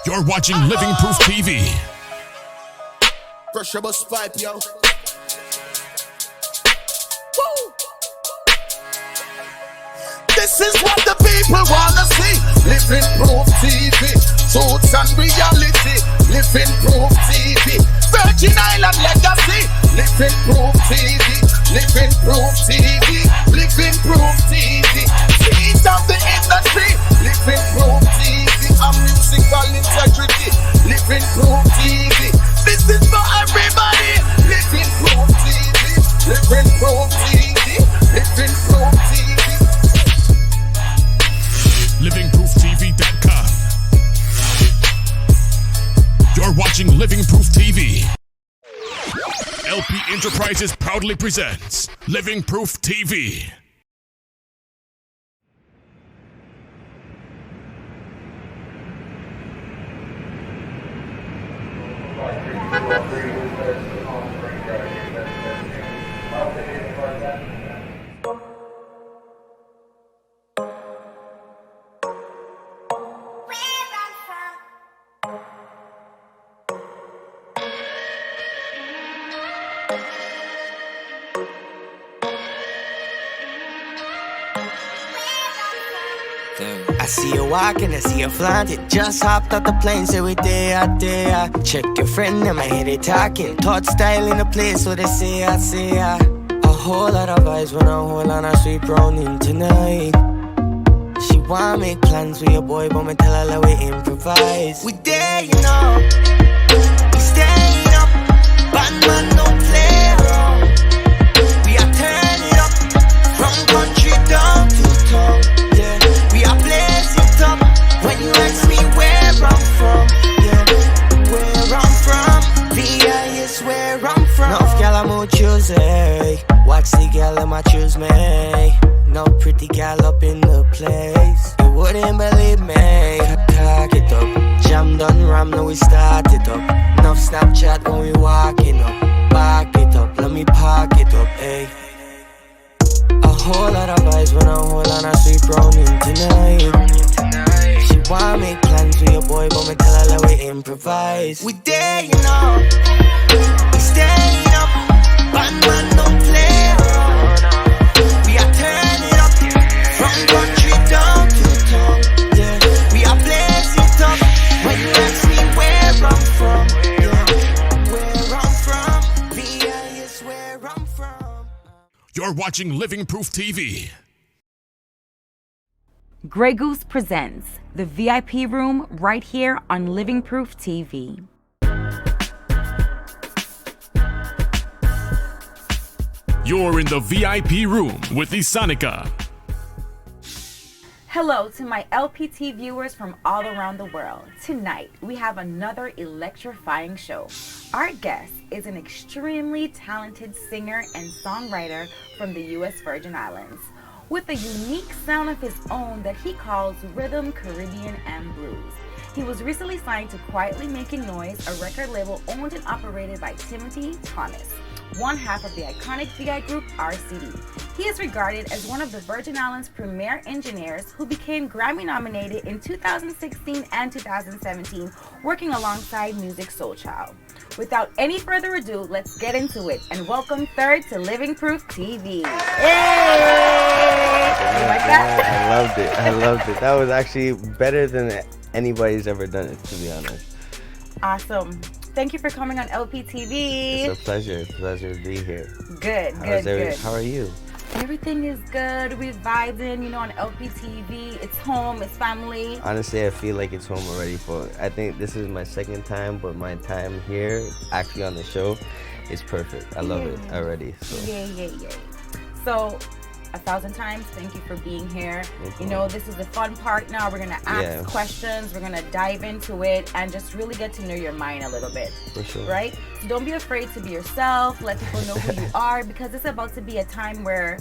You're watching Living Proof TV. Pressure bus pipe, yo. Woo! This is what the people wanna see. Living Proof TV. Truths and reality. Living Proof TV. Virgin Island legacy. Living Proof TV. Living Proof TV. Living Proof TV. Seeds of the industry. Living Proof TV. And musical integrity. Living Proof TV. This is for everybody. Living Proof TV. Living Proof TV. Living Proof TV. LivingProofTV.com. You're watching Living Proof TV. LP Enterprises proudly presents Living Proof TV. I see you walking, I see you flaunting. Just hopped off the plane, say we there. Check your friend, and my head they talking. Thought style in the place, so they say I. A whole lot of vibes when I hold on a sweet brownie tonight. She wanna make plans with your boy, but me tell her that we improvise. We there, you know. We staying up, bad man don't play around. We are turning up, from country down to town. Yeah, we are blazing top. When you ask me where I'm from, yeah, where I'm from, VI is where I'm from. Enough gal I'm on Tuesday, watch the gal I'ma choose me. No pretty gal up in the place, you wouldn't believe me. Talk it up, jam done ram, now we start it up. Enough Snapchat when we walking up, back it up, let me park it up, ayy. A whole lot of vibes when I hold on a sweet brownie tonight. She wanna make plans with your boy, but me tell her that we improvise. We there, you know. We staying up, bad man don't play around. We are turning up, from country down to town. Yeah, we are blazing top. When you ask me where I'm from, yeah, where I'm from, VI is where I'm from. You're watching Living Proof TV. Grey Goose presents the VIP room right here on Living Proof TV. You're in the VIP room with Isanica. Hello to my LPT viewers from all around the world. Tonight, we have another electrifying show. Our guest is an extremely talented singer and songwriter from the U.S. Virgin Islands, with a unique sound of his own that he calls Rhythm, Caribbean, and Blues. He was recently signed to Quietly Making Noise, a record label owned and operated by Timothy Thomas, one half of the iconic VI group RCD. He is regarded as one of the Virgin Islands' premier engineers who became Grammy nominated in 2016 and 2017, working alongside Music Soul Child. Without any further ado, let's get into it and welcome Third to Living Proof TV. Yay! You like that? I loved it. That was actually better than anybody's ever done it, to be honest. Awesome. Thank you for coming on LPTV. It's a pleasure to be here. Good. How are you? Everything is good. We're vibing, on LPTV. It's home, it's family. Honestly, I feel like it's home already. I think this is my second time, but my time here, actually on the show, is perfect. I love it already. So. Yeah. So, 1,000 times, thank you for being here. This is the fun part now. We're going to ask questions. We're going to dive into it and just really get to know your mind a little bit. For sure. Right? So don't be afraid to be yourself. Let people know who you are, because it's about to be a time where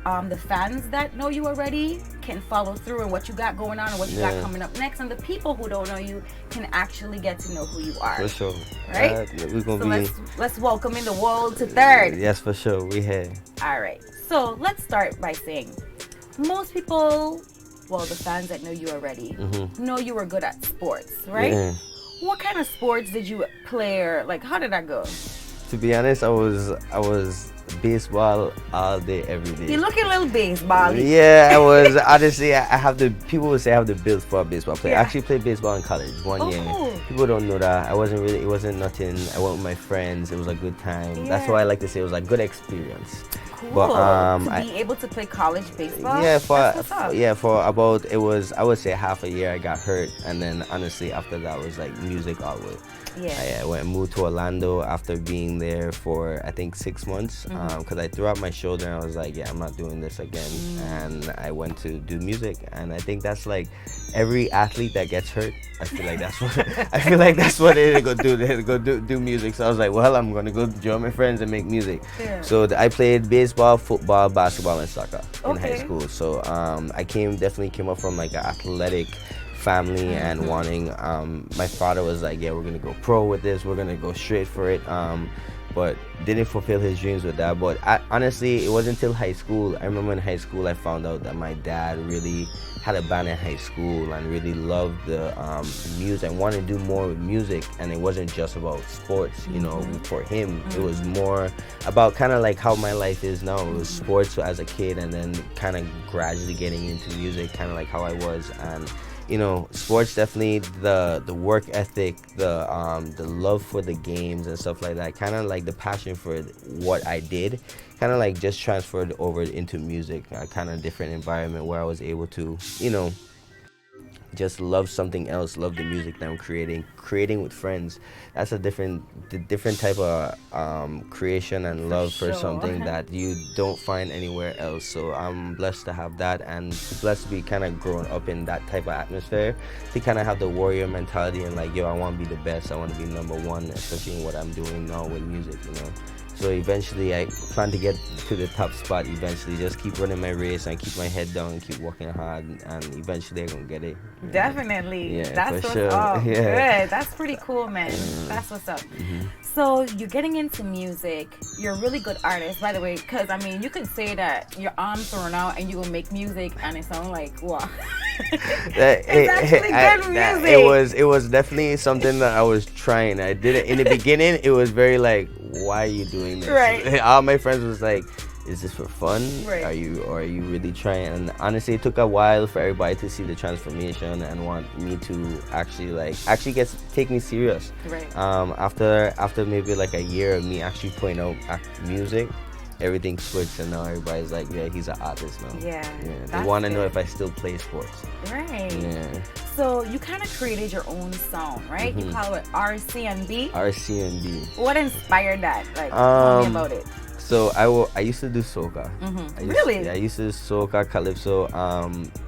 the fans that know you already can follow through on what you got going on and what you got coming up next. And the people who don't know you can actually get to know who you are. For sure. Right? Let's welcome in the world to Third. Yes, for sure. We here. All right. So let's start by saying most people well, the fans that know you already know you were good at sports, right? Yeah. What kind of sports did you play, or like how did that go? To be honest, I was baseball all day, every day. You looking a little baseball. Yeah, I was. Honestly, I have the, people would say I have the build for a baseball player. Yeah. I actually played baseball in college one year. Cool. People don't know that. It wasn't nothing. I went with my friends. It was a good time. That's Yeah. why I like to say it was a good experience. Cool. But to be able to play college baseball. yeah, That's what's up. for about, it was, I would say half a year I got hurt, and then honestly after that was like music all the way. Yeah. I went and moved to Orlando after being there for I think 6 months because I threw out my shoulder and I was like, yeah, I'm not doing this again. And I went to do music, and I think that's like every athlete that gets hurt. I feel like that's what they go do. They go do music. So I was like, well, I'm gonna go join my friends and make music. Yeah. So I played baseball, football, basketball, and soccer in high Okay. school. So I definitely came up from like an athletic family and wanting, my father was like, yeah, we're gonna go pro with this, we're gonna go straight for it, but didn't fulfill his dreams with that. But honestly, it wasn't until high school. I remember in high school I found out that my dad really had a band in high school and really loved the music and wanted to do more with music, and it wasn't just about sports, you know. For him it was more about kind of like how my life is now. It was sports as a kid, and then kind of gradually getting into music, kind of like how I was. And you know, sports definitely, the work ethic, the love for the games and stuff like that, kind of like the passion for what I did, kind of like just transferred over into music, a kind of different environment where I was able to, you know, just love something else, love the music that I'm creating with friends. That's a different type of creation and love for sure. something that you don't find anywhere else. So I'm blessed to have that, and blessed to be kind of grown up in that type of atmosphere, to kind of have the warrior mentality and like, yo, I want to be the best, I want to be number one, especially in what I'm doing now with music, you know. So eventually I plan to get to the top spot eventually. Just keep running my race and keep my head down and keep working hard, and eventually I'm gonna get it. Definitely. Yeah, That's for what's sure. up. Yeah. Good. That's pretty cool, man. That's what's up. So you're getting into music. You're a really good artist, by the way, because I mean, you can say that your arms thrown out and you will make music and it sounds like, wow. It's actually good music. It was definitely something that I was trying. I did it in the beginning. It was very like, why are you doing this? Right. All my friends was like, is this for fun? Right. Are you really trying? And honestly, it took a while for everybody to see the transformation and want me to actually take me serious. Right. After maybe like a year of me actually putting out music, everything switched, and now everybody's like, yeah, he's an artist now. Yeah. They that's want to know good. if I still play sports. Right. Yeah. So you kind of created your own sound, right? You call it RCNB. RCNB. What inspired that? Like, tell me about it. So I used to do soca. Really? I used to do soca, calypso.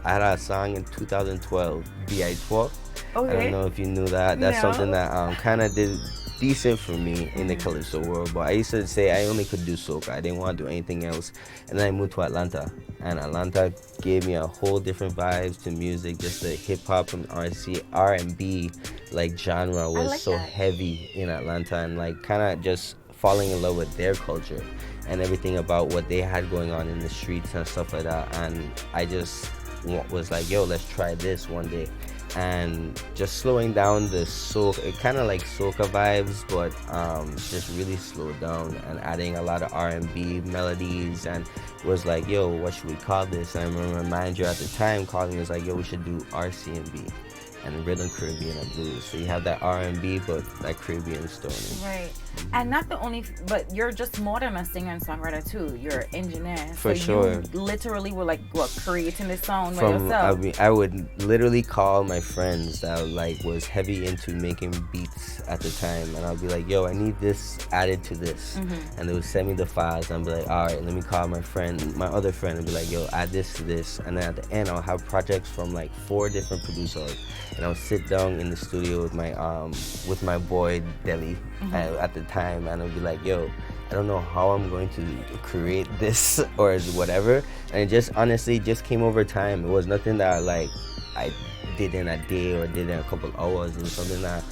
I had a song in 2012, BI12. I Okay. don't know if you knew that. That's No. something that kind of did decent for me in the calypso world. But I used to say I only could do soca. I didn't want to do anything else. And then I moved to Atlanta, and Atlanta gave me a whole different vibes to music. Just the hip hop and R&B like genre was like so that. heavy in Atlanta, and like kind of just falling in love with their culture and everything about what they had going on in the streets and stuff like that. And I just was like, yo, let's try this one day. And just slowing down the soca, kind of like soca vibes, but just really slowed down and adding a lot of R&B melodies, and was like, yo, what should we call this? And I remember my manager at the time calling me, was like, yo, we should do RCNB, and Rhythm, Caribbean, and Blues. So you have that R&B, but that Caribbean story. Right. And not the only, but you're just more than a singer and songwriter too. You're an engineer. For sure. You literally were like, what, creating this song by yourself? I would literally call my friends that like was heavy into making beats at the time, and I'll be like, yo, I need this added to this. And they would send me the files, and I'd be like, all right, let me call my other friend, and be like, yo, add this to this. And then at the end, I'll have projects from like 4 different producers, and I'll sit down in the studio with my boy Deli at the time, and I'll be like, yo, I don't know how I'm going to create this or whatever. And it just honestly just came over time. It was nothing that like I did in a day or did in a couple hours. It was something that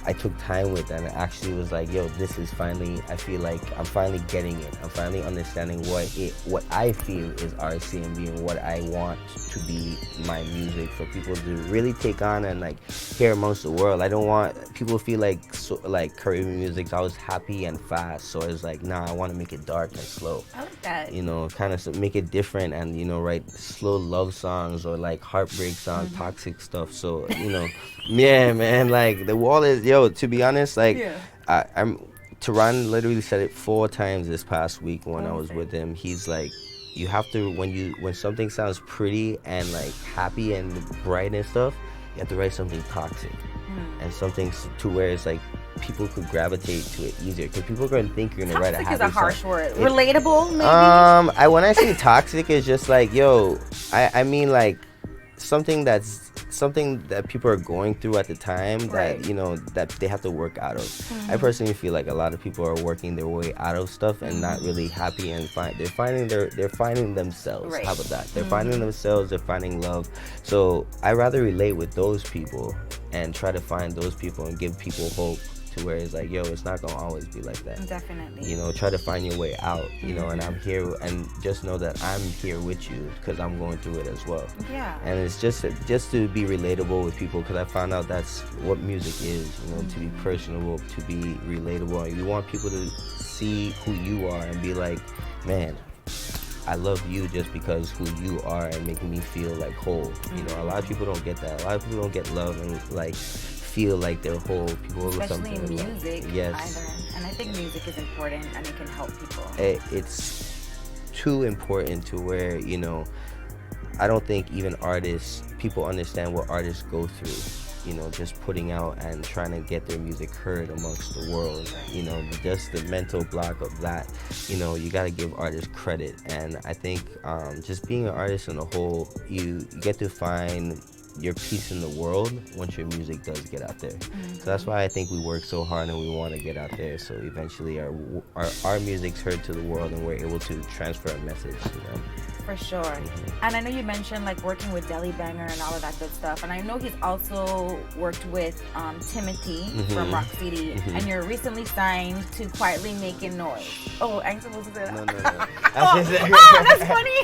I took time with, and I actually was like, yo, this is finally, I feel like I'm finally getting it. I'm finally understanding what I feel is RCMB and what I want to be my music for people to really take on and like hear amongst the world. I don't want people to feel like like Caribbean music's always happy and fast. So it's like, nah, I want to make it dark and slow. I like that. You know, kind of make it different and, you know, write slow love songs or like heartbreak songs, toxic stuff. So, you know, yeah, man, like the wall is, yo, to be honest, like I'm Tehran literally said it 4 times this past week when I was with him. He's like, you have to, when something sounds pretty and like happy and bright and stuff, you have to write something toxic and something to where it's like people could gravitate to it easier, because people are going to think you're going to write a happy song. Toxic is a harsh word. Relatable, maybe? When I say toxic, it's just like, yo, I mean like something that people are going through at the time that, you know, that they have to work out of. I personally feel like a lot of people are working their way out of stuff and not really happy and they're finding themselves. How about that? They're finding themselves, they're finding love. So I rather relate with those people and try to find those people and give people hope, to where it's like, yo, it's not gonna always be like that. Definitely. You know, try to find your way out, you know, and I'm here, and just know that I'm here with you because I'm going through it as well. Yeah. And it's just to be relatable with people, because I found out that's what music is, you know, to be personable, to be relatable. And you want people to see who you are and be like, man, I love you just because who you are and making me feel like whole. You know, a lot of people don't get that. A lot of people don't get love and like feel like they're whole. People especially in music, yes, either. And I think music is important and it can help people. It's too important to where, you know, I don't think even people understand what artists go through. You know, just putting out and trying to get their music heard amongst the world. You know, just the mental block of that. You know, you got to give artists credit. And I think just being an artist in a whole, you get to find your piece in the world once your music does get out there. So that's why I think we work so hard and we want to get out there, so eventually our music's heard to the world and we're able to transfer a message, you know. For sure. And I know you mentioned like working with Deli Banger and all of that good stuff, and I know he's also worked with Timothy from Rock City, and you're recently signed to Quietly Making Noise. Oh, I ain't supposed to say that. No. That's funny.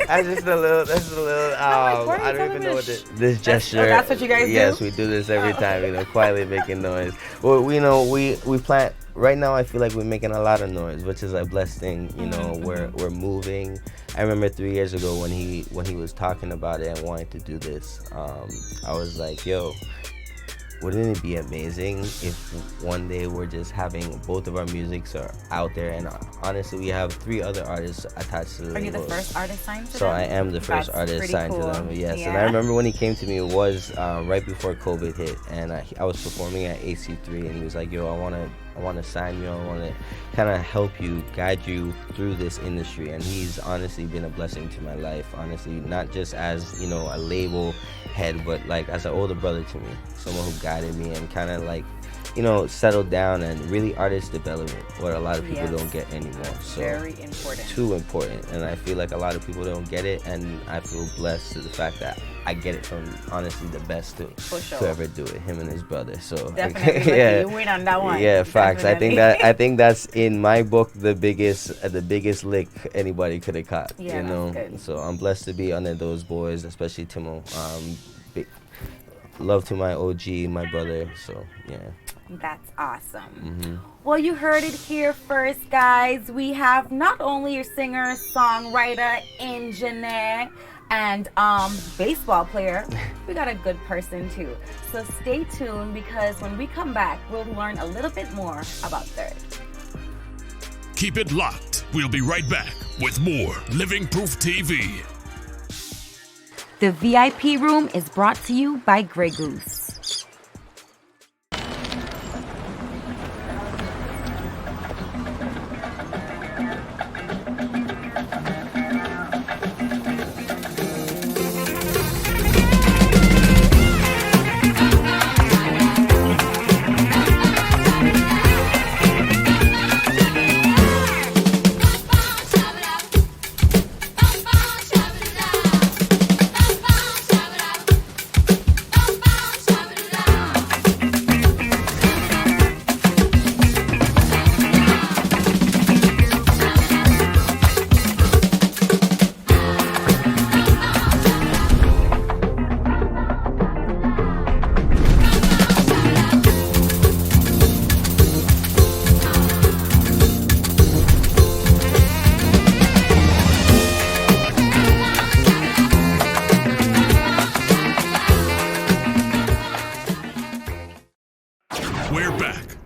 That's just a little I don't even know what this gesture. That's what you guys do? Yes, we do this every time, you know, quietly making noise. Well, you know, we plant. Right now, I feel like we're making a lot of noise, which is a blessed thing. You know, we're moving. I remember 3 years ago when he was talking about it and wanting to do this. I was like, yo, wouldn't it be amazing if one day we're just having both of our musics are out there? And honestly, we have 3 other artists attached to the label. Are you the first artist signed to them? So I am the first artist signed to them, yes. Yeah. And I remember when he came to me, it was right before COVID hit, and I was performing at AC3, and he was like, yo, I want to sign you, I want to kind of help you, guide you through this industry. And he's honestly been a blessing to my life, honestly, not just as, you know, a label head, but like as an older brother to me, someone who guided me and kind of like, you know, settled down, and really artist development, what a lot of people don't get anymore. So very important. Too important. And I feel like a lot of people don't get it, and I feel blessed to the fact that I get it from honestly the best to ever do it, him and his brother. So definitely, yeah, you win on that one. Yeah, facts. Definitely. I think that's in my book the biggest lick anybody could have caught. Yeah, you know, that's good. So I'm blessed to be under those boys, especially Timo. Love to my OG, my brother. So yeah. That's awesome. Well, you heard it here first, guys. We have not only your singer, songwriter, engineer, and baseball player, we got a good person too. So stay tuned, because when we come back, we'll learn a little bit more about Third. Keep it locked. We'll be right back with more Living Proof TV. The VIP room is brought to you by Grey Goose.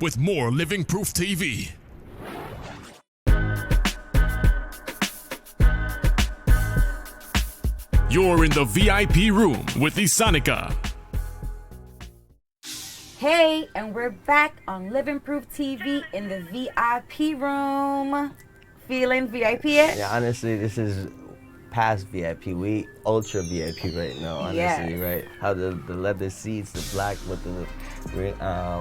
with more Living Proof TV. You're in the VIP room with Isanica. Hey, and we're back on Living Proof TV in the VIP room. Feeling VIP yet? Yeah, honestly, this is past VIP. We ultra VIP right now, honestly, Yes. right? How the leather seats, the black with the,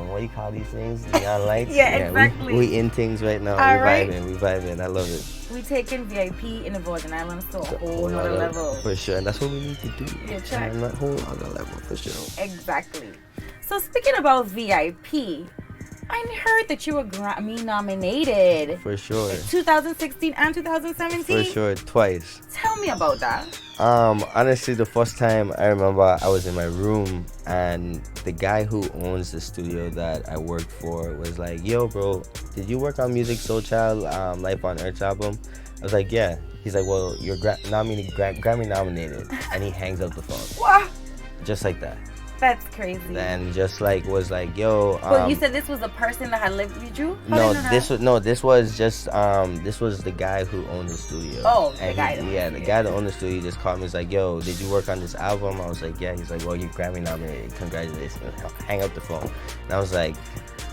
what do you call these things? Neon lights? Yeah, exactly. We in things right now. All we right. vibing. I love it. We taking VIP in the Virgin Islands to a whole nother level. For sure, and that's what we need to do. Yeah, check. On a whole other level, for sure. Exactly. So speaking about VIP, I heard that you were Grammy nominated. For sure. 2016 and 2017? For sure, twice. Tell me about that. Honestly, the first time I remember I was in my room and the guy who owns the studio that I worked for was like, yo bro, did you work on Music Soul Child Life on Earth's album? I was like, yeah. He's like, well, you're Grammy nominated. And he hangs up the phone. Wow. Just like that. That's crazy. And just like was like, yo. But you said this was a person that had lived with you? This was just this was the guy who owned the studio. Oh, the and guy. The guy that owned the studio just called me. He's like, yo, did you work on this album? I was like, yeah. He's like, well, you're Grammy nominated. Congratulations. Hang up the phone. And I was like,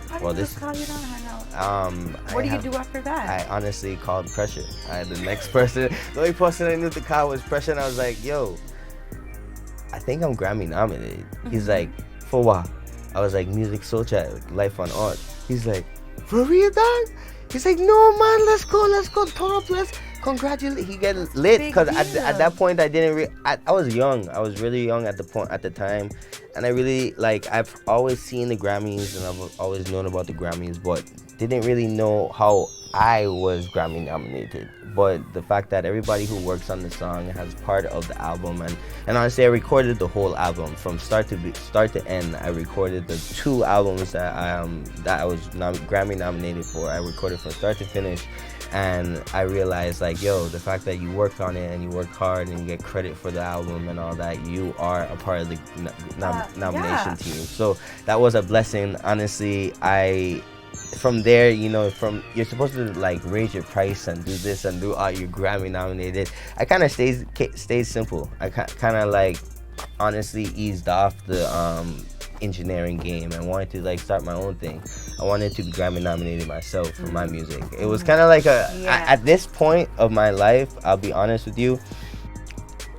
How did well, you this. just call you down and hang out? What do you do after that? I honestly called Pressure. The next person, the only person I knew to call was Pressure, and I was like, yo, I think I'm Grammy nominated. He's like, for what? I was like, Music Soul Child, Life on Earth. He's like, for real, dog? He's like, no, man, let's go, turn up, let's congratulate. He get lit because at that point I didn't. I was young. I was really young at the time, and I really I've always seen the Grammys and I've always known about the Grammys, but didn't really know how I was Grammy nominated. But the fact that everybody who works on the song has part of the album, and honestly, I recorded the whole album from start to end. I recorded the 2 albums that I was Grammy nominated for. I recorded from start to finish, and I realized yo, the fact that you worked on it and you worked hard and you get credit for the album and all that, you are a part of the nomination team. So that was a blessing. Honestly, from there, you're supposed to raise your price and do this and do you're Grammy nominated. I kind of stayed simple. I kind of honestly eased off the engineering game and wanted to start my own thing. I wanted to be Grammy nominated myself for my music. It was kind of at this point of my life, I'll be honest with you,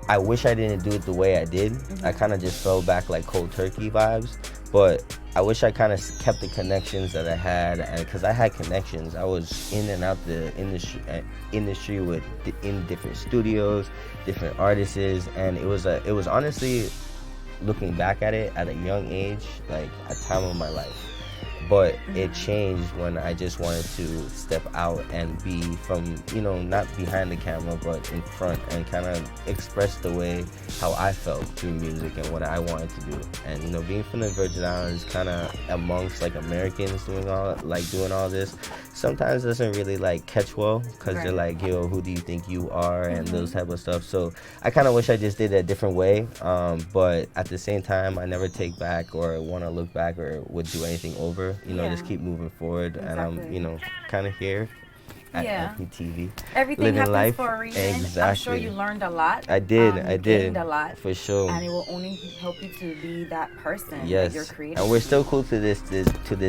I wish I didn't do it the way I did. I kind of just fell back cold turkey vibes, but I wish I kind of kept the connections that I had, and because I had connections, I was in and out the industry in different studios, different artists, and it was honestly, looking back at it at a young age, a time of my life. But it changed when I just wanted to step out and be from, not behind the camera, but in front, and kind of express the way how I felt through music and what I wanted to do. And, being from the Virgin Islands, kind of amongst Americans doing all this, sometimes doesn't really catch well, because they're like, yo, who do you think you are, and those type of stuff. So I kind of wish I just did it a different way, but at the same time, I never take back or want to look back or would do anything over. Just keep moving forward. Exactly. And I'm kind of here at Lptv. Everything living happens life. for a reason. Exactly. I'm sure you learned a lot. I did. You gained a lot. For sure. And it will only help you to be that person Yes. that you're creating. And we're still cool to this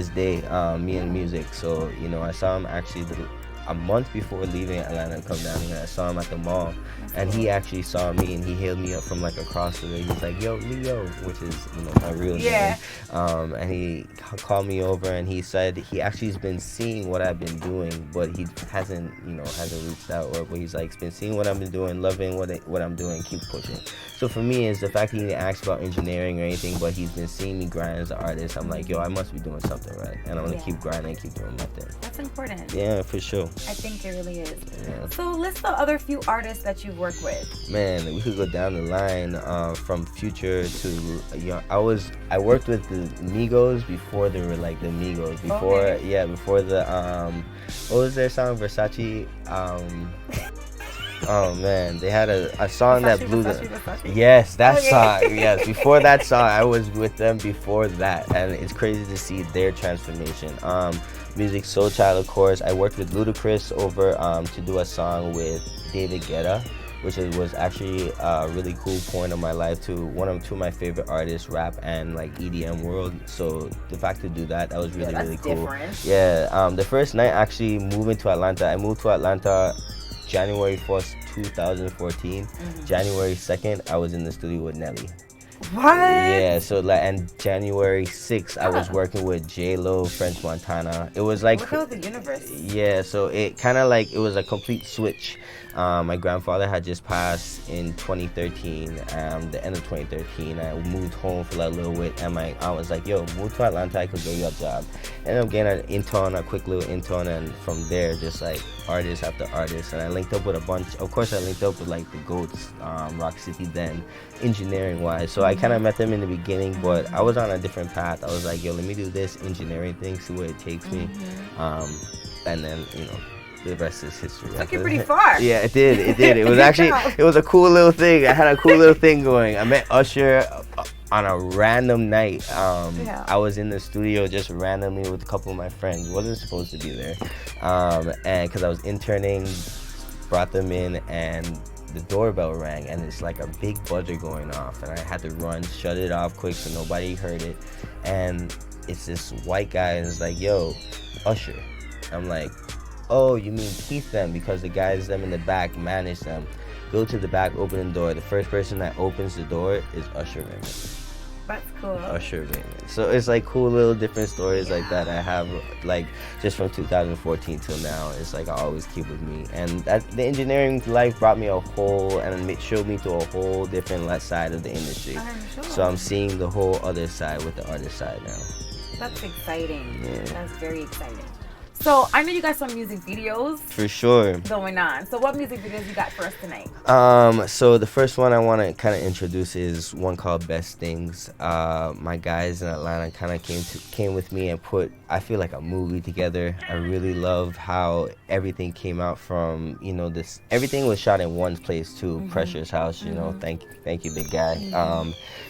day, me and music. So, I saw him actually a month before leaving Atlanta to come down here. I saw him at the mall, and he actually saw me, and he hailed me up from across the way. He's like, yo, Leo, which is my real name. And he called me over, and he said he actually has been seeing what I've been doing, but he hasn't reached out, but he's been seeing what I've been doing, loving what I'm doing, keep pushing. So for me, it's the fact that he didn't ask about engineering or anything, but he's been seeing me grind as an artist. I'm like, yo, I must be doing something right, and I'm gonna keep grinding, keep doing my thing. That's important. Yeah, for sure. I think it really is. Yeah. So list the other few artists that you've worked with. Man, we could go down the line from Future to I worked with the Migos before they were the Migos. Before the what was their song, Versace? Oh man, they had a song that blew them. Versace. Yes, that Okay. song. Yes, before that song, I was with them before that, and it's crazy to see their transformation. Music Soul Child, of course. I worked with Ludacris over to do a song with David Guetta, which was actually a really cool point of my life to two of my favorite artists, rap and like EDM world. So the fact to do that was really really cool. Different. Yeah. The first night actually moving to Atlanta. I moved to Atlanta January 1st, 2014. January 2nd, I was in the studio with Nelly. What? Yeah, so like, and January 6th, I was working with J-Lo, French Montana. It was like, Look at the universe. yeah, so it kind of like, it was a complete switch. My grandfather had just passed in 2013, the end of 2013. I moved home for like a little bit, and my aunt was like, yo, move to Atlanta, I could get you a job. Ended up getting an intern, a quick little intern, and from there, just like artist after artist. And I linked up with a bunch, of course I linked up with like the GOATs, Rock City then, engineering wise. So I kind of met them in the beginning, but I was on a different path. I was like, yo, let me do this engineering thing, see where it takes me. And then, you know, the rest is history. Took you pretty far. Yeah, it did. It was actually, it was a cool little thing. I had a cool little thing going. I met Usher on a random night. I was in the studio just randomly with a couple of my friends. Wasn't supposed to be there. And because I was interning, brought them in, and the doorbell rang, and it's like a big buzzer going off, and I had to run, shut it off quick so nobody heard it. And it's this white guy, and it's like, yo, Usher. I'm like, oh, you mean Keith then? Because the guys them in the back manage them. Go to the back, open the door. The first person that opens the door is Usher Raymond. That's cool. Usher Raymond. So it's like cool little different stories like that I have, like just from 2014 till now. It's like I always keep with me. And that the engineering life brought me a whole, and it showed me to a whole different side of the industry. Sure. So I'm seeing the whole other side with the artist side now. That's exciting. Yeah. That's very exciting. So I know you got some music videos For sure. going on. So what music videos you got for us tonight? So the first one I want to kind of introduce is one called Best Things. My guys in Atlanta kind of came with me and put, I feel like, a movie together. I really love how everything came out from, you know, this, everything was shot in one place too, Pressure's house, you know, thank you big guy.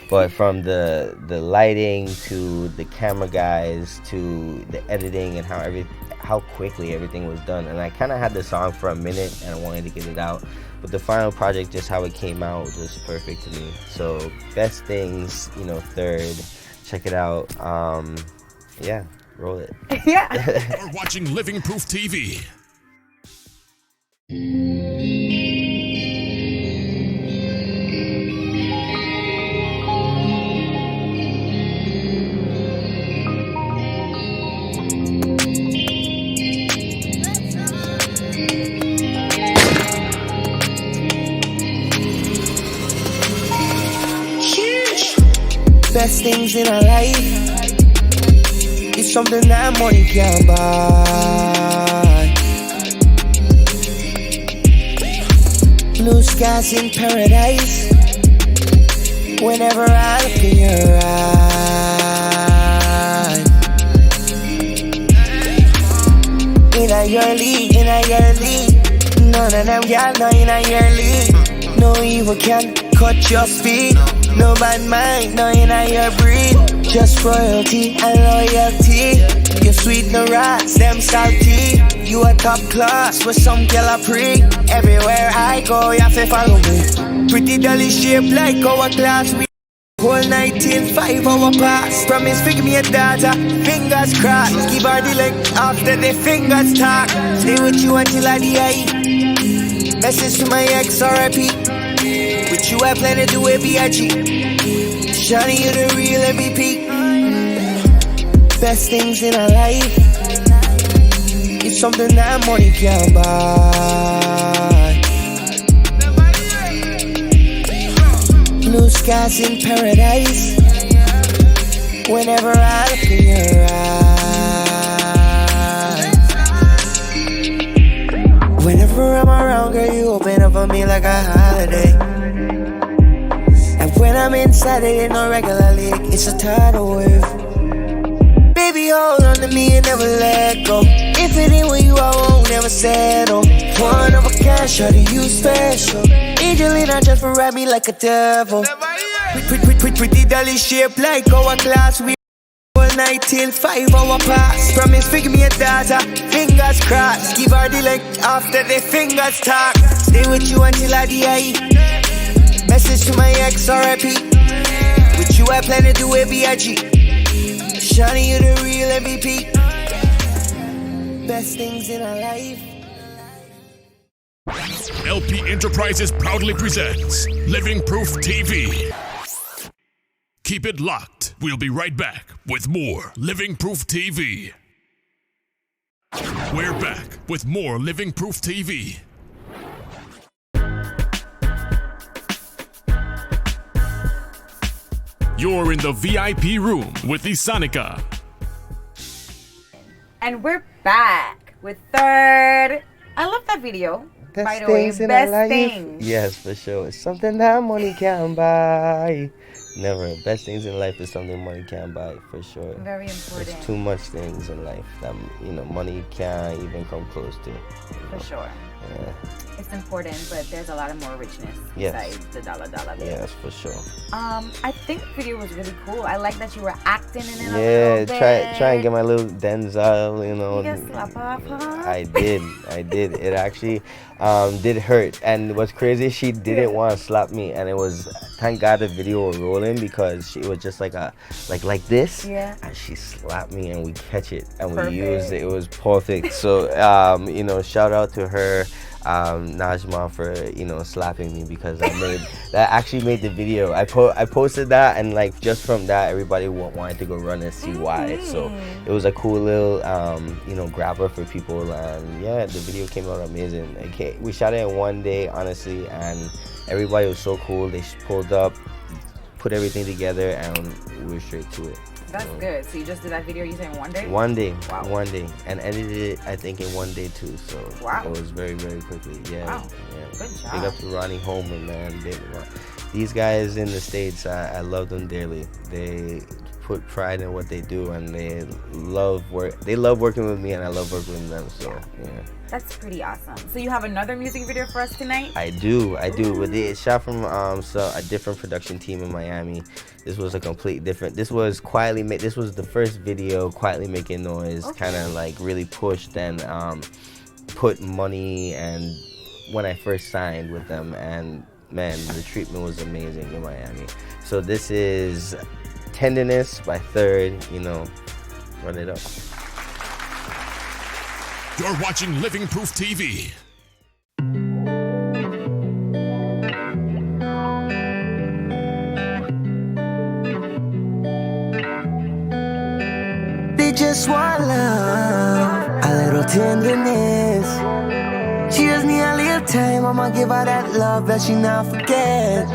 But from the lighting to the camera guys to the editing and how quickly everything was done. And I kind of had the song for a minute and I wanted to get it out, but the final project, just how it came out, was just perfect to me. So Best Things, you know, third, check it out. Yeah, roll it. Yeah. You're watching Living Proof TV. Best things in our life is something that money can't buy. Blue skies in paradise. Whenever I look in your eyes, in your league, none of them gal know in your league. No evil can cut your speed. No bad mind, no in your breed. Just royalty and loyalty. You sweet no rats, them salty. You a top class with some killer pre. Everywhere I go, you have to follow me. Pretty dolly shaped like our class. We whole night in 5 hour pass. Promise to give me a daughter, fingers crossed. Keep her the leg after the fingers talk. Stay with you until I die. Message to my ex RIP. With you I plan to do a B.I.G. Shawty, you the real MVP. Best things in our life is something that money can't buy. Blue skies in paradise. Whenever I look in your eyes. Whenever I'm around, girl, you open up for me like a holiday. And when I'm inside, it ain't no regular league, it's a tidal wave. Baby, hold on to me and never let go. If it ain't what you I won't never settle. One of a kind, shawty, you special. Angelina just for ride me like a devil. Pretty dolly shaped like hourglass. We all night till 5 hour pass. Promise figure me a daughter, fingers crossed. Give her the leg after the fingers talk. Stay with you until I die. Message to my ex RIP. With you I plan to do a B.I.G. Shawty, you the real MVP. Best things in our life. LP Enterprises proudly presents Living Proof TV. Keep it locked. We'll be right back with more Living Proof TV. We're back with more Living Proof TV. You're in the VIP room with Isanica. And we're back with third. I love that video. By the way, best things. Yes, for sure. It's something that money can buy. Never. Best things in life is something money can't buy, for sure. Very important. There's too much things in life that, money can't even come close to. For sure. Yeah. It's important, but there's a lot of more richness besides the dollar bill. Yes, for sure. I think the video was really cool. I like that you were acting in it a little bit. Try and get my little Denzel, You get slap off, huh? I did. It actually did hurt. And what's crazy, she didn't want to slap me, and it was, thank God the video was rolling, because she was just like this. Yeah. And she slapped me, and we catch it, and Perfect. we used it. It was perfect. So shout out to her, Najma, for slapping me, because that actually made the video. I posted that, and like just from that, everybody wanted to go run and see why. So it was a cool little grabber for people, and yeah, the video came out amazing. We shot it in one day, honestly, and everybody was so cool. They pulled up, put everything together, and we were straight to it. That's good. So you just did that video, you saying one day? One day. Wow. One day. And edited it, I think, in one day too. So wow. It was very, very quickly. Yeah. Wow. Yeah. Good job. Big up to Ronnie Holman, man. These guys in the States, I love them dearly. They put pride in what they do, and they love working with me, and I love working with them. So yeah. That's pretty awesome. So you have another music video for us tonight? I do. But it's shot from a different production team in Miami. This was a complete different. This was This was the first video quietly making noise. Okay. Kind of like really pushed and put money. And when I first signed with them, and man, the treatment was amazing in Miami. So this is Tenderness by Third. Run it up. You're watching Living Proof TV. They just want love, a little tenderness. She just need a little time, I'ma give her that love that she not forget.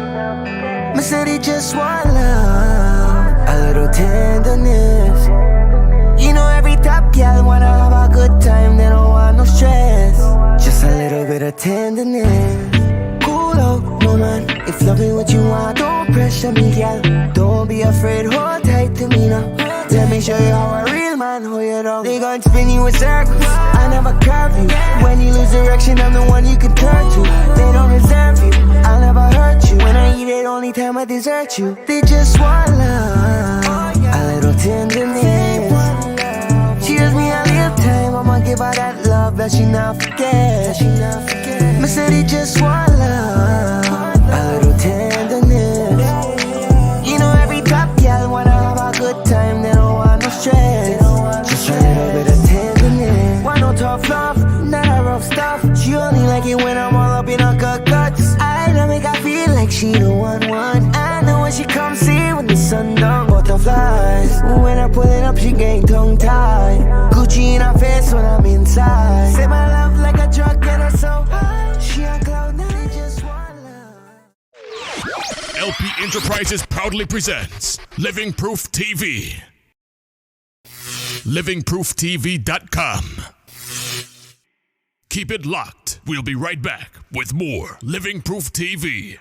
Me said they just want love, a little tenderness. Every top girl wanna have a good time, they don't want no stress. Just a little bit of tenderness. Cool out, no man, if loving what you want, don't pressure me, girl. Don't be afraid, hold tight to me now. Let me show you how a real man hold you down. They gon' spin you in circles, I never curve you. When you lose direction, I'm the one you can turn to. They don't reserve you, I'll never hurt you. When I eat it, only time I desert you. They just want love, a little tenderness. She gives me a little time, I'ma give her that love that she not forget. Me said they just want love, a little tenderness. Every top girl wanna have a good time, they don't want no stress. Just a little bit of tenderness. Want no tough love, not a rough stuff. She only like it when I'm all up in her guts. I don't make her feel like she the one. I know when she comes see when the sun down, butterflies. When I pull it up, she getting tongue tied. Gucci in her face when I'm inside. Say my love like a drug, get her so high. She on cloud nine, they just want love. LP Enterprises proudly presents Living Proof TV. LivingProofTV.com. Keep it locked. We'll be right back with more Living Proof TV.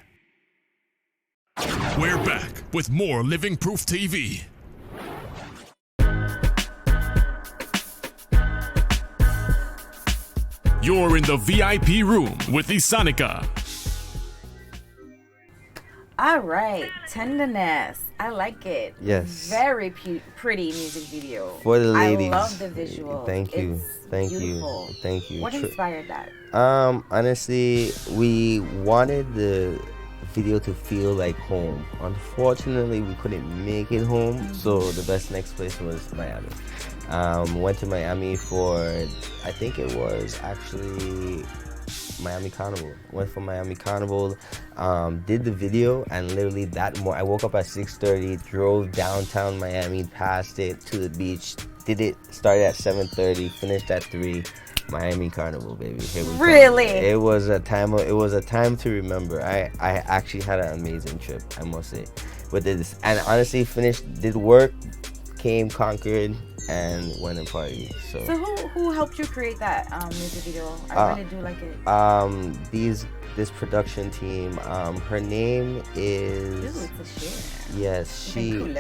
We're back with more Living Proof TV. You're in the VIP room with Isanica. All right, Tenderness. I like it. Yes. Very pretty music video. For the ladies. I love the visual. Thank you. It's beautiful. Thank you. What inspired that? Honestly, we wanted the video to feel like home. Unfortunately, we couldn't make it home, so the best next place was Miami. Went to Miami for, I think it was actually Miami Carnival. Went for Miami Carnival, did the video, and literally that morning, I woke up at 6:30, drove downtown Miami, passed it to the beach, did it, started at 7:30, finished at 3. Miami Carnival, baby. Here we Really? Come. It was a time to remember. I actually had an amazing trip, I must say, with this. And honestly, did work, came, conquered, and went and partied. So who helped you create that music video? I really do like it. This production team. Her name is. Ooh, it's a share. Yes, she.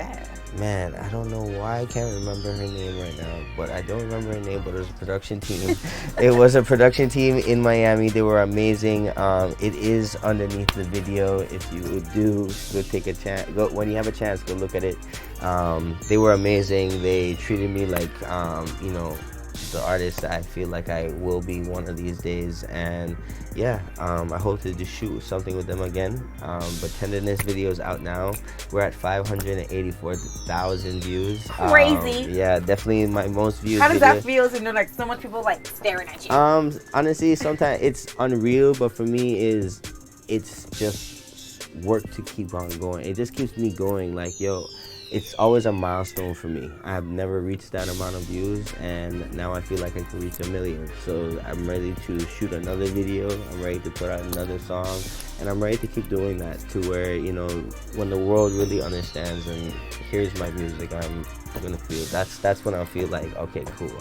Man, I don't know why I can't remember her name right now, but I don't remember her name, but it was a production team. It was a production team in Miami. They were amazing. It is underneath the video. If you do, go take a chance. When you have a chance, go look at it. They were amazing. They treated me like, the artist that I feel like I will be one of these days. And yeah, I hope to just shoot something with them again. But Tenderness video is out now. We're at 584,000 views. Crazy. Yeah, definitely my most views. How does that feel to know like so much people like staring at you? Honestly, sometimes it's unreal, but for me it's just work to keep on going. It just keeps me going. Like, yo, it's always a milestone for me. I've never reached that amount of views, and now I feel like I can reach 1 million. So I'm ready to shoot another video. I'm ready to put out another song, and I'm ready to keep doing that to where, when the world really understands and hears my music, I'm gonna feel that's when I'll feel like, okay, cool,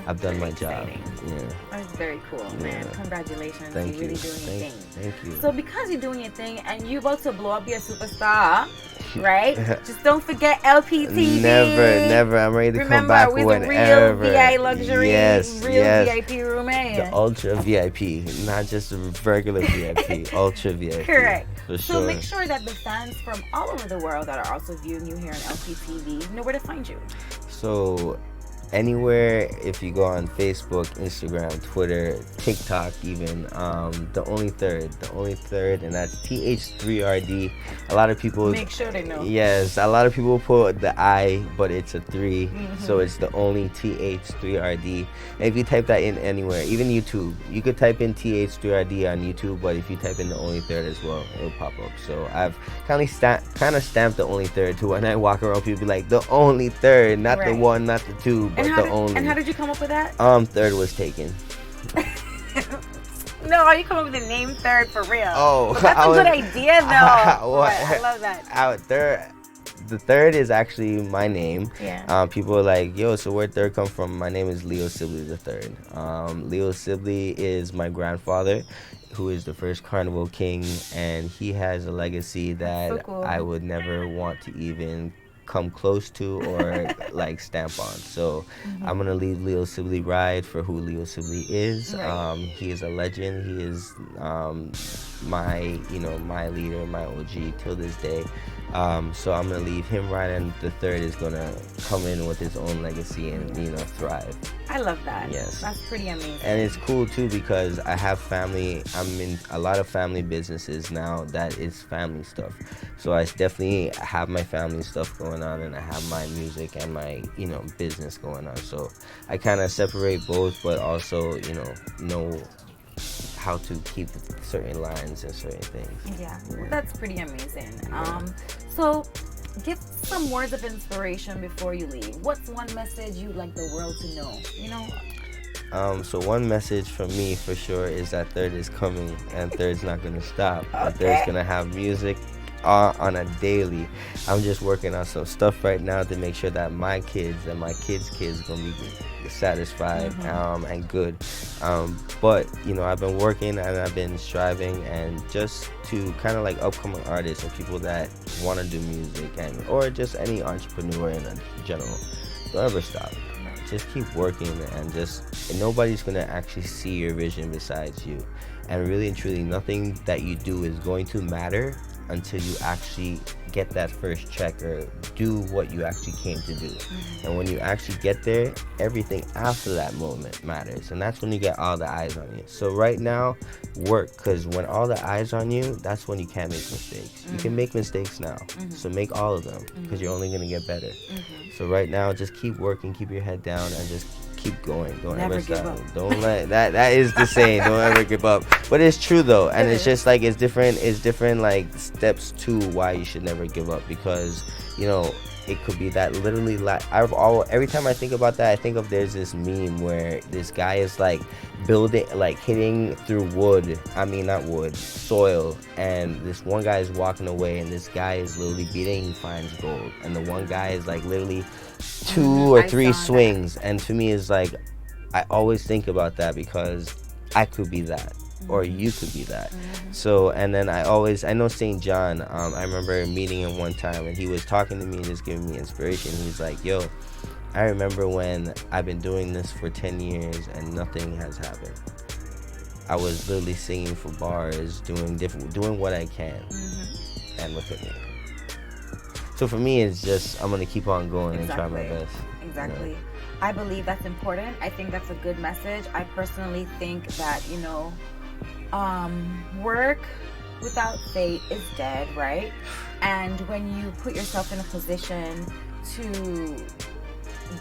I've done my job. Yeah, that's very cool, man. Congratulations. Thank You're you. Really doing your thing. Thank you. So because you're doing your thing and you're about to blow up, be a superstar, right? Just don't forget Lptv. Never. I'm ready to come back whenever. The real VI luxury, yes. VIP room, man. The ultra VIP, not just the regular VIP, ultra VIP. Correct. For so sure. make sure that the fans from all over the world that are also viewing you here on Lptv know where to find you. So anywhere, if you go on Facebook, Instagram, Twitter, TikTok even, the only third, and that's TH3RD. A lot of people make sure they know. Yes, a lot of people put the I, but it's a 3, so it's the only TH3RD. And if you type that in anywhere, even YouTube, you could type in TH3RD on YouTube, but if you type in the only third as well, it'll pop up. So I've kind of stamped the only third too. When I walk around, people be like, the only third, not the 1, not the 2. And how did you come up with that? Third was taken. No, you come up with the name Third for real. Oh, that's a good idea though. I love that. The third is actually my name. Yeah. People are like, yo, so where'd third come from? My name is Leo Sibley the third. Leo Sibley is my grandfather, who is the first Carnival King, and he has a legacy that so cool. I would never want to even come close to or like stamp on. So I'm gonna leave Leo Sibley ride for who Leo Sibley is. Right. He is a legend. He is my leader, my OG till this day. So I'm gonna leave him ride, and the third is gonna come in with his own legacy and thrive. I love that. Yes, that's pretty amazing. And it's cool too because I have family. I'm in a lot of family businesses now that is family stuff. So I definitely have my family stuff going on, and I have my music and my business going on. So I kind of separate both, but also know how to keep certain lines and certain things. Yeah. That's pretty amazing. So give some words of inspiration before you leave. What's one message you'd like the world to know? So one message from me for sure is that third is coming, and third's not gonna stop. Okay. Third's gonna have music on a daily. I'm just working on some stuff right now to make sure that my kids and my kids' kids gonna be satisfied and good. But I've been working and I've been striving, and just to kind of like upcoming artists and people that want to do music or just any entrepreneur in general, don't ever stop. just keep working, and nobody's gonna actually see your vision besides you. And really and truly, nothing that you do is going to matter until you actually get that first check or do what you actually came to do. And when you actually get there, everything after that moment matters, and that's when you get all the eyes on you. So right now, work, because when all the eyes on you, that's when you can't make mistakes. You can make mistakes now, so make all of them, because you're only gonna get better. So right now, just keep working, keep your head down, and just keep going. Don't Never ever give stop. up. Don't let that is the saying, don't ever give up. But it's true though, and it's just like it's different like steps to why you should never give up, because it could be that literally every time I think about that, I think of there's this meme where this guy is like building, like hitting through soil, and this one guy is walking away, and this guy is literally beating, he finds gold, and the one guy is like literally 2 or 3 swings. And to me, is like, I always think about that, because I could be that, or you could be that. So, and then I know St. John, I remember meeting him one time, and he was talking to me and just giving me inspiration. He's like, yo, I remember when I've been doing this for 10 years and nothing has happened. I was literally singing for bars, doing what I can, and look at me. So for me, it's just, I'm gonna keep on going and try my best. Exactly. I believe that's important. I think that's a good message. I personally think that, work without faith is dead, right? And when you put yourself in a position to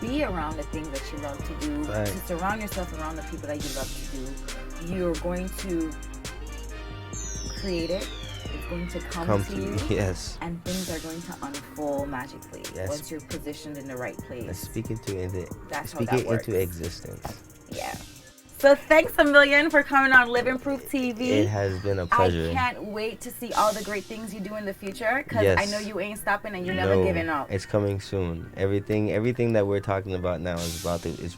be around the things that you love to do, to surround yourself around the people that you love to do, you're going to create it. It's going to come to you, yes. And things are going to unfold magically once you're positioned in the right place. Speak it into existence. Yeah. So thanks a million for coming on Living Proof TV. It has been a pleasure. I can't wait to see all the great things you do in the future, because I know you ain't stopping and you're never giving up. It's coming soon. Everything that we're talking about now is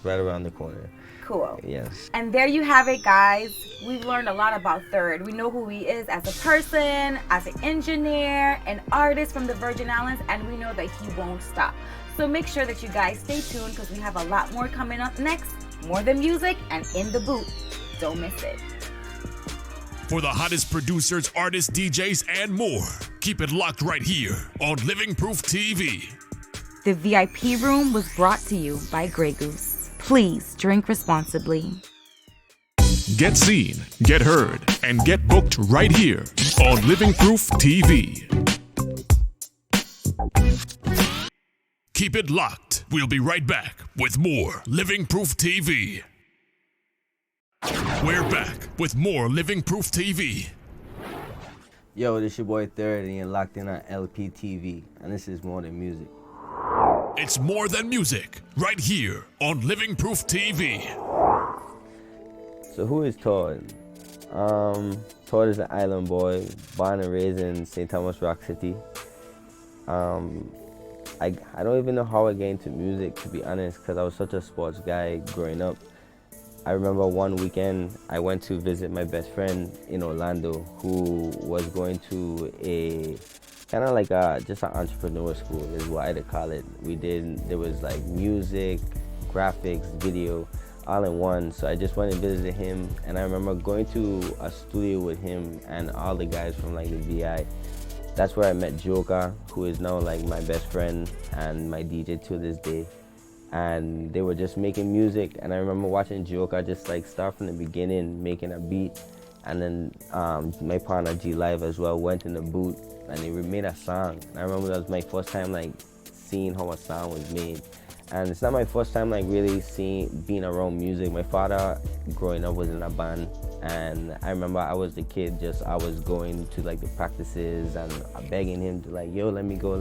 right around the corner. Cool. Yes. And there you have it, guys. We've learned a lot about Third. We know who he is as a person, as an engineer, an artist from the Virgin Islands, and we know that he won't stop. So make sure that you guys stay tuned, because we have a lot more coming up next. More than music and in the booth. Don't miss it. For the hottest producers, artists, DJs, and more, keep it locked right here on Living Proof TV. The VIP room was brought to you by Grey Goose. Please drink responsibly. Get seen, get heard, and get booked right here on Living Proof TV. Keep it locked. We'll be right back with more Living Proof TV. We're back with more Living Proof TV. Yo, this your boy Third, and you're locked in on Lptv, and this is More Than Music. It's More Than Music, right here on Living Proof TV. So who is Todd? Todd is an island boy, born and raised in St. Thomas Rock City. I don't even know how I got into music, to be honest, because I was such a sports guy growing up. I remember one weekend I went to visit my best friend in Orlando, who was going to a kind of like just an entrepreneur school is what I'd call it. There was like music, graphics, video, all in one. So I just went and visited him, and I remember going to a studio with him and all the guys from like the VI. That's where I met Joker, who is now like my best friend and my DJ to this day. And they were just making music, and I remember watching Joker just like start from the beginning, making a beat. And then my partner G Live as well went in the booth, and they made a song. And I remember that was my first time like seeing how a song was made. And it's not my first time like really being around music. My father growing up was in a band, and I remember I was the kid, I was going to like the practices and begging him to like, yo, let me go.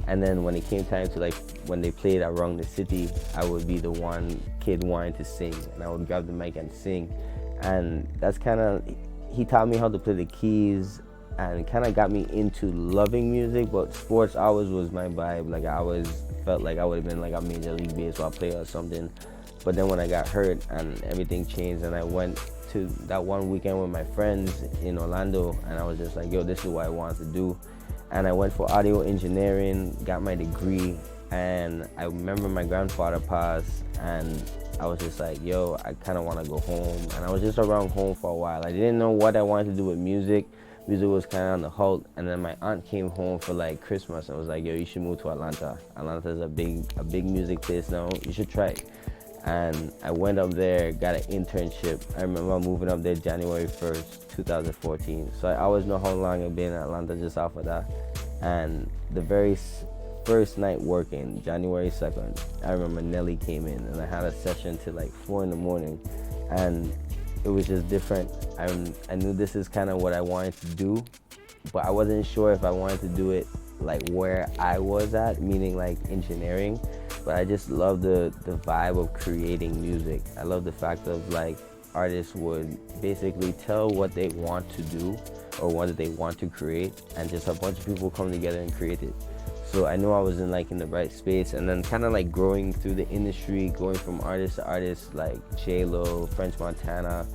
And then when it came time to like, when they played around the city, I would be the one kid wanting to sing, and I would grab the mic and sing. And that's he taught me how to play the keys, and kind of got me into loving music. But sports always was my vibe. Like I always felt like I would have been like a Major League Baseball player or something. But then when I got hurt and everything changed, and I went to that one weekend with my friends in Orlando, and I was just like, yo, this is what I want to do. And I went for audio engineering, got my degree, and I remember my grandfather passed, and I was just like, yo, I kind of want to go home. And I was just around home for a while. I didn't know what I wanted to do with music. Music was kind of on the halt. And then my aunt came home for like Christmas and was like, yo, you should move to Atlanta. Atlanta is a big music place now. You should try it. And I went up there, got an internship. I remember moving up there January 1st, 2014. So I always know how long I've been in Atlanta just off of that. And the very first night working, January 2nd, I remember Nelly came in and I had a session till like 4 in the morning, and it was just different. I knew this is kind of what I wanted to do, but I wasn't sure if I wanted to do it like where I was at, meaning like engineering, but I just love the vibe of creating music. I love the fact of like artists would basically tell what they want to do or what they want to create, and just a bunch of people come together and create it. So I knew I was in the right space, and then kind of like growing through the industry, going from artist to artist like J-Lo, French Montana,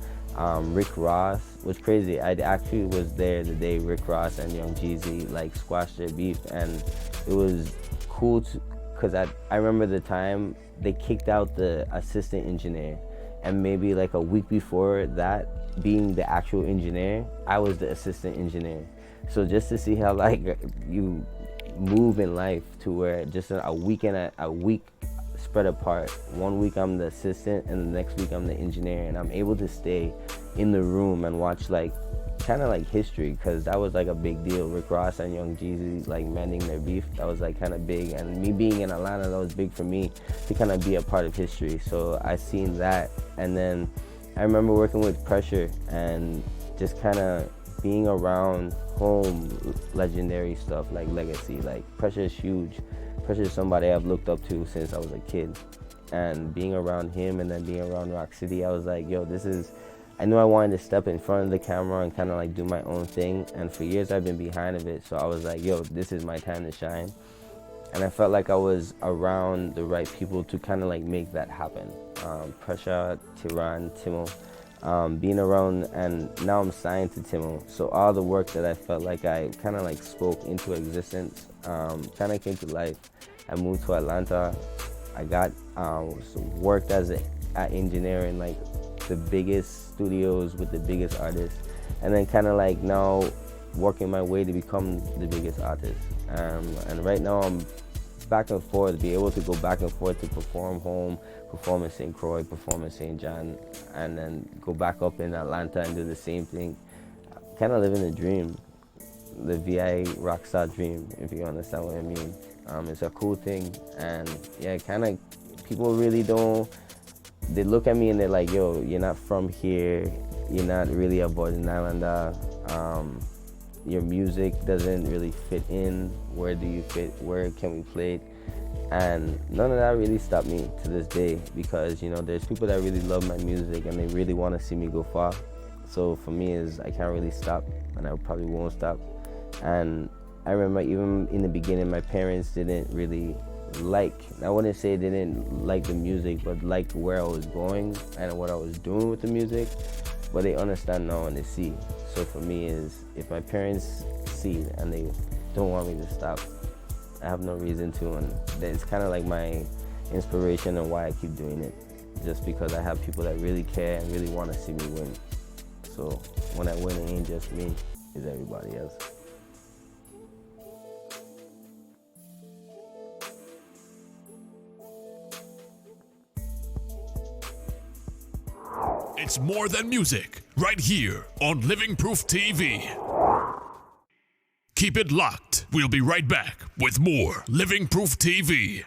Rick Ross was crazy. I actually was there the day Rick Ross and Young Jeezy like squashed their beef, and it was cool because I remember the time they kicked out the assistant engineer, and maybe like a week before that, being the actual engineer, I was the assistant engineer. So just to see how like you move in life to where just a week spread apart. 1 week I'm the assistant and the next week I'm the engineer, and I'm able to stay in the room and watch like kind of like history, because that was like a big deal. Rick Ross and Young Jeezy like mending their beef, that was like kind of big, and me being in Atlanta, that was big for me to kind of be a part of history. So I seen that, and then I remember working with Pressure and just kind of being around home legendary stuff like Legacy. Like Pressure is huge. Pressure is somebody I've looked up to since I was a kid, and being around him and then being around Rock City, I was like, yo, I knew I wanted to step in front of the camera and kind of like do my own thing, and for years I've been behind of it. So I was like, yo, this is my time to shine, and I felt like I was around the right people to kind of like make that happen. Pressure, Tiran, Timo, being around, and now I'm signed to Timo. So all the work that I felt like I kind of like spoke into existence kind of came to life. I moved to Atlanta. I got worked as an engineer in like the biggest studios with the biggest artists, and then kind of like now working my way to become the biggest artist. And right now I'm back and forth, be able to go back and forth to perform home, perform in St. Croix, perform in St. John, and then go back up in Atlanta and do the same thing. Kind of living the dream, the VI rock star dream, if you understand what I mean. It's a cool thing, and yeah, kind of people really don't, they look at me and they're like, yo, you're not from here, you're not really a Boarding Islander, your music doesn't really fit in, where do you fit, where can we play it? And none of that really stopped me to this day, because you know, there's people that really love my music and they really want to see me go far. So for me is I can't really stop, and I probably won't stop. And I remember even in the beginning, my parents didn't really I wouldn't say they didn't like the music, but liked where I was going and what I was doing with the music. But they understand now and they see. So for me is, if my parents see and they don't want me to stop, I have no reason to, and it's kind of like my inspiration and why I keep doing it. Just because I have people that really care and really want to see me win. So when I win, it ain't just me, it's everybody else. It's more than music, right here on Living Proof TV. Keep it locked. We'll be right back with more Living Proof TV.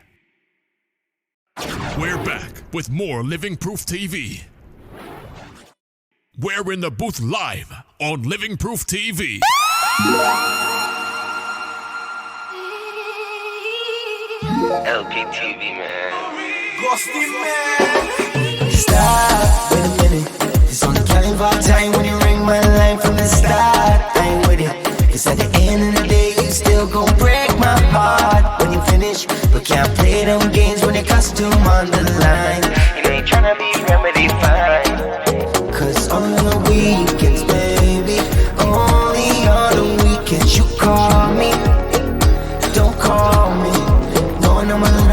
We're back with more Living Proof TV. We're in the booth live on Living Proof TV. Lptv, man. Ghosty man. Stop, wait a minute. It's only counting for time when you ring my line from the start. I ain't with it, cause at the end of the day, you still gon' break my heart when you finish. But can't play them games when your costume on the line. You ain't tryna be remedy fine. Cause on the weekends, baby, only on the weekends you call me. Don't call me, knowing I'm alone.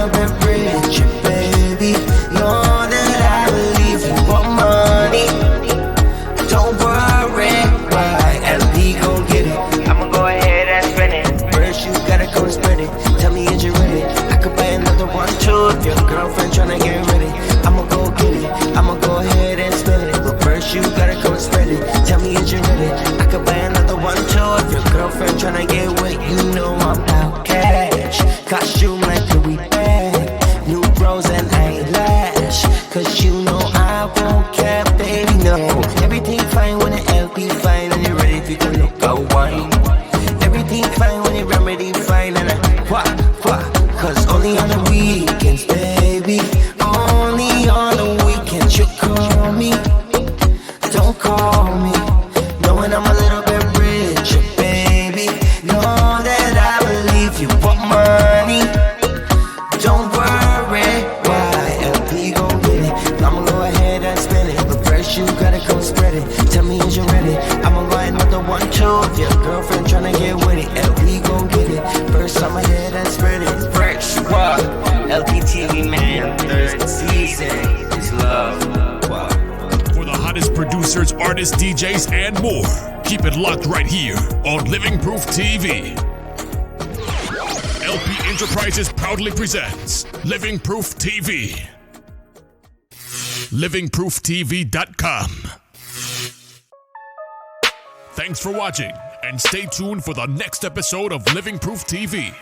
Cause only on the weekends, baby. Only on the weekends you call me. Don't call me, knowing I'm a little bit richer, baby. Know that I believe you want money. Don't worry, why? LP gon' get it. I'ma go ahead and spend it. But first you gotta come spread it. Tell me is you ready? I'ma go ahead and the 1, 2. If your girlfriend tryna get with it, LP gon' get it. First I'ma head and spread it. Fresh, what? Lptv, man, third season is love. For the hottest producers, artists, DJs, and more, keep it locked right here on Living Proof TV. LP Enterprises proudly presents Living Proof TV. LivingProofTV.com. Thanks for watching, and stay tuned for the next episode of Living Proof TV.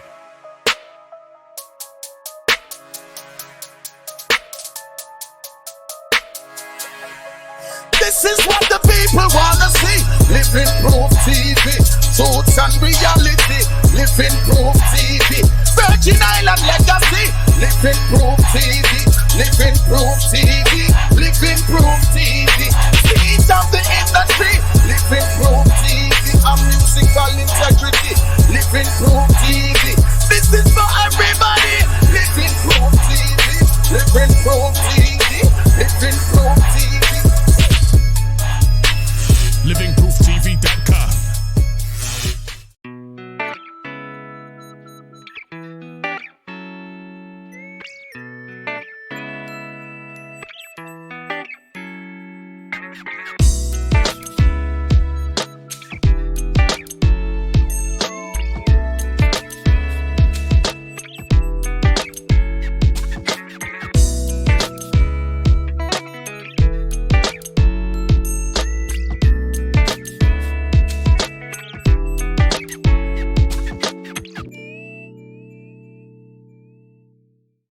This is what the people wanna see. Living Proof TV, truth and reality. Living Proof TV, Virgin Island legacy. Living Proof TV, Living Proof TV, Living Proof TV. Seeds of the industry. Living Proof TV, and musical integrity. Living Proof TV. This is for every